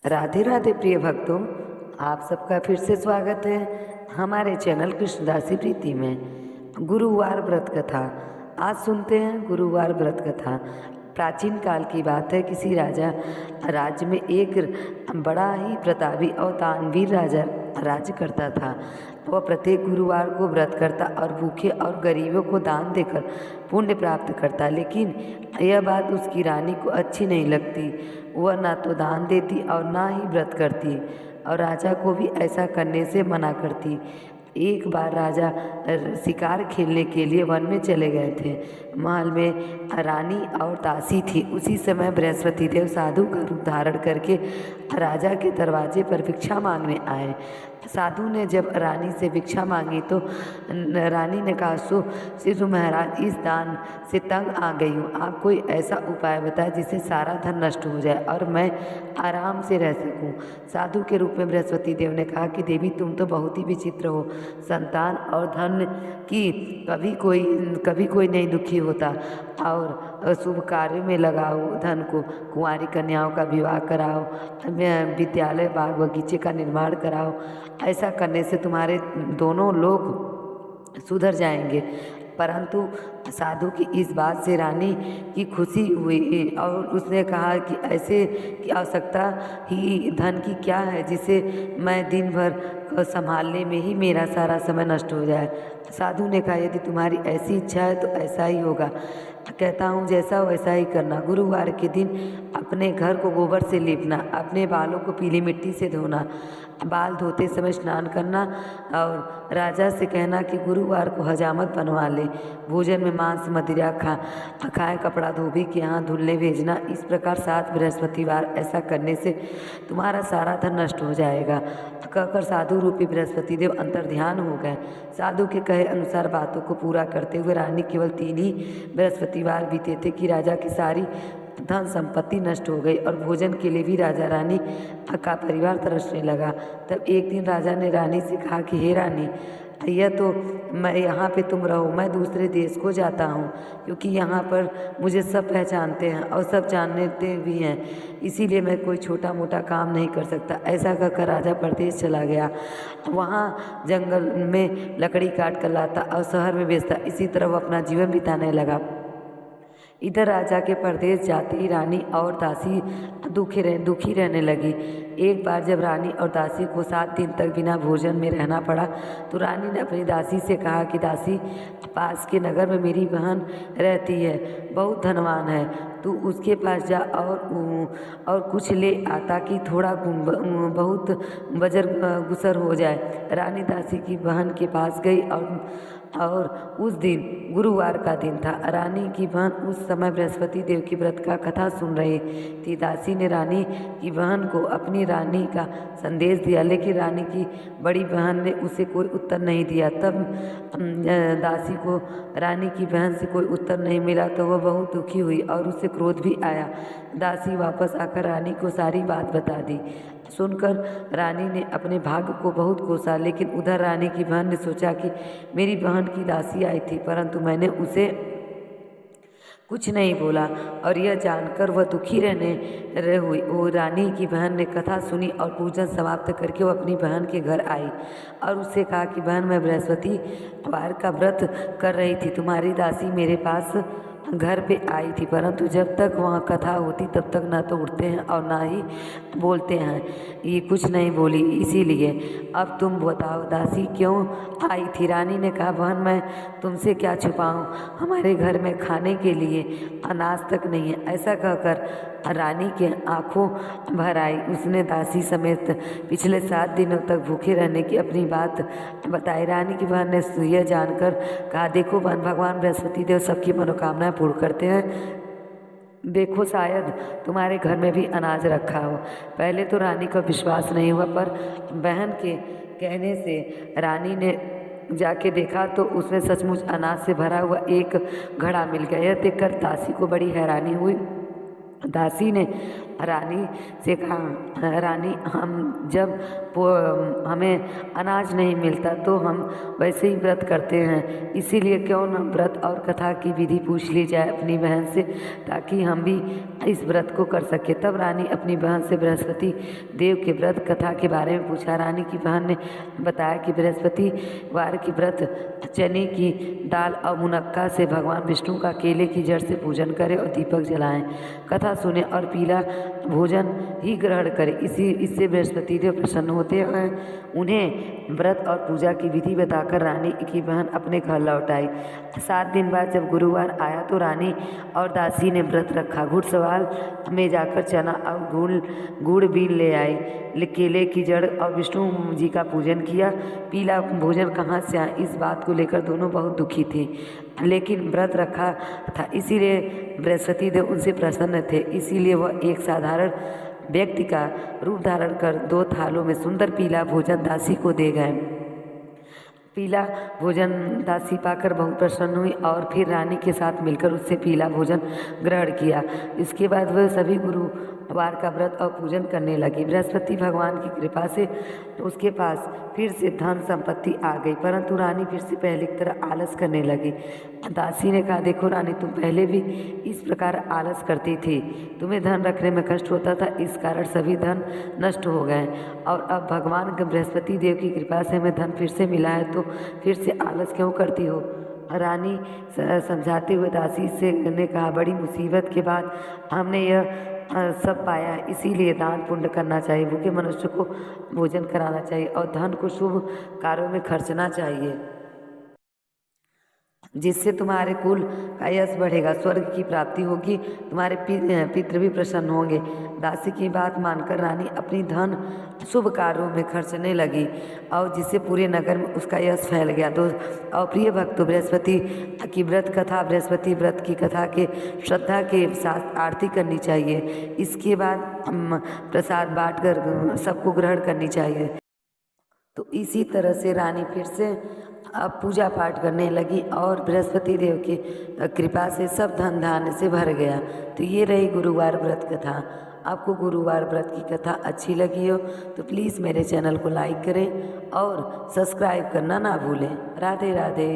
राधे राधे प्रिय भक्तों, आप सबका फिर से स्वागत है हमारे चैनल कृष्णदासी प्रीति में। गुरुवार व्रत कथा आज सुनते हैं। गुरुवार व्रत कथा प्राचीन काल की बात है। किसी राजा राज्य में एक बड़ा ही प्रतापी और दानवीर राजा राज्य करता था। वह प्रत्येक गुरुवार को व्रत करता और भूखे और गरीबों को दान देकर पुण्य प्राप्त करता। लेकिन यह बात उसकी रानी को अच्छी नहीं लगती। वह ना तो दान देती और ना ही व्रत करती और राजा को भी ऐसा करने से मना करती। एक बार राजा शिकार खेलने के लिए वन में चले गए थे। महल में रानी और दासी थी। उसी समय बृहस्पति देव साधु का रूप धारण करके राजा के दरवाजे पर भिक्षा मांगने आए। साधु ने जब रानी से भिक्षा मांगी तो रानी ने कहा, सिद्धू महाराज, इस दान से तंग आ गई हूँ। आप कोई ऐसा उपाय बताएं जिससे सारा धन नष्ट हो जाए और मैं आराम से रह सकूं। साधु के रूप में बृहस्पति देव ने कहा कि देवी, तुम तो बहुत ही विचित्र हो। संतान और धन की कभी कोई नहीं दुखी होता। और शुभ कार्य में लगाओ धन को, कुंवारी कन्याओं का विवाह कराओ, विद्यालय बाग बगीचे का निर्माण कराओ। ऐसा करने से तुम्हारे दोनों लोग सुधर जाएंगे। परंतु साधु की इस बात से रानी की खुशी हुई और उसने कहा कि ऐसे की आवश्यकता ही धन की क्या है जिसे मैं दिन भर संभालने में ही मेरा सारा समय नष्ट हो जाए। साधु ने कहा, यदि तुम्हारी ऐसी इच्छा है तो ऐसा ही होगा। कहता हूँ जैसा वैसा ही करना। गुरुवार के दिन अपने घर को गोबर से लीपना, अपने बालों को पीली मिट्टी से धोना, बाल धोते समय स्नान करना और राजा से कहना कि गुरुवार को हजामत बनवा ले। भोजन में मांस मदिरा खाए, कपड़ा धोबी के यहाँ धुलने भेजना। इस प्रकार 7 बृहस्पतिवार ऐसा करने से तुम्हारा सारा धन नष्ट हो जाएगा। कहकर साधु रूपी बृहस्पति देव अंतर्ध्यान हो गए। साधु के कहे अनुसार बातों को पूरा करते हुए रानी केवल 3 ही बृहस्पतिवार बीते थे कि राजा की सारी धन संपत्ति नष्ट हो गई और भोजन के लिए भी राजा रानी का परिवार तरसने लगा। तब एक दिन राजा ने रानी से कहा कि हे रानी, यह तो मैं यहाँ पे तुम रहो, मैं दूसरे देश को जाता हूँ क्योंकि यहाँ पर मुझे सब पहचानते हैं और सब जानते भी हैं, इसीलिए मैं कोई छोटा मोटा काम नहीं कर सकता। ऐसा कहकर राजा परदेश चला गया। वहाँ जंगल में लकड़ी काट कर लाता और शहर में बेचता। इसी तरह वो अपना जीवन बिताने लगा। इधर राजा के परदेश जाते ही रानी और दासी दुखी रहने लगी। एक बार जब रानी और दासी को 7 दिन तक बिना भोजन में रहना पड़ा तो रानी ने अपनी दासी से कहा कि दासी, पास के नगर में मेरी बहन रहती है, बहुत धनवान है, तू उसके पास जा और कुछ ले आ ताकि थोड़ा बहुत बजर गुसर हो जाए। रानी दासी की बहन के पास गई और उस दिन गुरुवार का दिन था। रानी की बहन उस समय बृहस्पति देव की व्रत का कथा सुन रही थी। दासी ने रानी की बहन को अपनी रानी का संदेश दिया, लेकिन रानी की बड़ी बहन ने उसे कोई उत्तर नहीं दिया। तब दासी को रानी की बहन से कोई उत्तर नहीं मिला तो वह बहुत दुखी हुई और उसे क्रोध भी आया। दासी वापस आकर रानी को सारी बात बता दी। सुनकर रानी ने अपने भाग्य को बहुत कोसा, लेकिन उधर रानी की बहन ने सोचा कि मेरी बहन की दासी आई थी परंतु मैंने उसे कुछ नहीं बोला और यह जानकर वह दुखी रहने हुई। वो रानी की बहन ने कथा सुनी और पूजन समाप्त करके वो अपनी बहन के घर आई और उससे कहा कि बहन, मैं बृहस्पतिवार का व्रत कर रही थी, तुम्हारी दासी मेरे पास घर पे आई थी, परंतु जब तक वहाँ कथा होती तब तक ना तो उठते हैं और ना ही बोलते हैं। ये कुछ नहीं बोली, इसीलिए अब तुम बताओ दासी क्यों आई थी। रानी ने कहा, बहन, मैं तुमसे क्या छुपाऊं, हमारे घर में खाने के लिए अनाज तक नहीं है। ऐसा कहकर रानी के आंखों भर आई। उसने दासी समेत पिछले 7 दिनों तक भूखे रहने की अपनी बात बताई। रानी की बहन ने यह जानकर कहा, देखो बहन, भगवान बृहस्पति देव सबकी मनोकामनाएं पूर्ण करते हैं। देखो शायद तुम्हारे घर में भी अनाज रखा हो। पहले तो रानी का विश्वास नहीं हुआ, पर बहन के कहने से रानी ने जाके देखा तो उसमें सचमुच अनाज से भरा हुआ एक घड़ा मिल गया। यह देखकर दासी को बड़ी हैरानी हुई। दासी ने रानी से कहा, रानी हम जब हमें अनाज नहीं मिलता तो हम वैसे ही व्रत करते हैं, इसीलिए क्यों न व्रत और कथा की विधि पूछ ली जाए अपनी बहन से, ताकि हम भी इस व्रत को कर सके। तब रानी अपनी बहन से बृहस्पति देव के व्रत कथा के बारे में पूछा। रानी की बहन ने बताया कि बृहस्पतिवार की व्रत चने की दाल और मुनक्का से भगवान विष्णु का केले की जड़ से पूजन करें और दीपक जलाएं, कथा सुने और पीला भोजन ही ग्रहण करें। इससे बृहस्पति देव प्रसन्न होते हैं। उन्हें व्रत और पूजा की विधि बताकर रानी की बहन अपने घर लौट आई। 7 दिन बाद जब गुरुवार आया तो रानी और दासी ने व्रत रखा। घुड़सवाल में जाकर चना और गुड़ बीन ले आई, केले की जड़ और विष्णु जी का पूजन किया। पीला भोजन कहाँ से आया, इस बात को लेकर दोनों बहुत दुखी थे, लेकिन व्रत रखा था इसीलिए बृहस्पति देव उनसे प्रसन्न थे। इसीलिए वह एक साधारण व्यक्ति का रूप धारण कर 2 थालों में सुंदर पीला भोजन दासी को दे गए। पीला भोजन दासी पाकर बहुत प्रसन्न हुई और फिर रानी के साथ मिलकर उससे पीला भोजन ग्रहण किया। इसके बाद वह सभी गुरुवार का व्रत और पूजन करने लगी। बृहस्पति भगवान की कृपा से उसके पास फिर से धन संपत्ति आ गई, परंतु रानी फिर से पहले की तरह आलस करने लगी। दासी ने कहा, देखो रानी, तुम पहले भी इस प्रकार आलस करती थी, तुम्हें धन रखने में कष्ट होता था, इस कारण सभी धन नष्ट हो गए, और अब भगवान के बृहस्पति देव की कृपा से हमें धन फिर से मिला है, तो फिर से आलस क्यों करती हो। रानी समझाते हुए दासी से ने कहा, बड़ी मुसीबत के बाद हमने यह सब पाया है, इसीलिए दान पुण्य करना चाहिए, भूखे मनुष्य को भोजन कराना चाहिए और धन को शुभ कार्यों में खर्चना चाहिए, जिससे तुम्हारे कुल का यश बढ़ेगा, स्वर्ग की प्राप्ति होगी, तुम्हारे पितृ भी प्रसन्न होंगे। दासी की बात मानकर रानी अपनी धन शुभ कार्यों में खर्चने लगी और जिससे पूरे नगर में उसका यश फैल गया। तो और प्रिय भक्तों, बृहस्पति की व्रत कथा, बृहस्पति व्रत की कथा के श्रद्धा के साथ आरती करनी चाहिए। इसके बाद प्रसाद बांटकर सबको ग्रहण करनी चाहिए। तो इसी तरह से रानी फिर से अब पूजा पाठ करने लगी और बृहस्पति देव की कृपा से सब धन धान्य से भर गया। तो ये रही गुरुवार व्रत कथा। आपको गुरुवार व्रत की कथा अच्छी लगी हो तो प्लीज़ मेरे चैनल को लाइक करें और सब्सक्राइब करना ना भूलें। राधे राधे।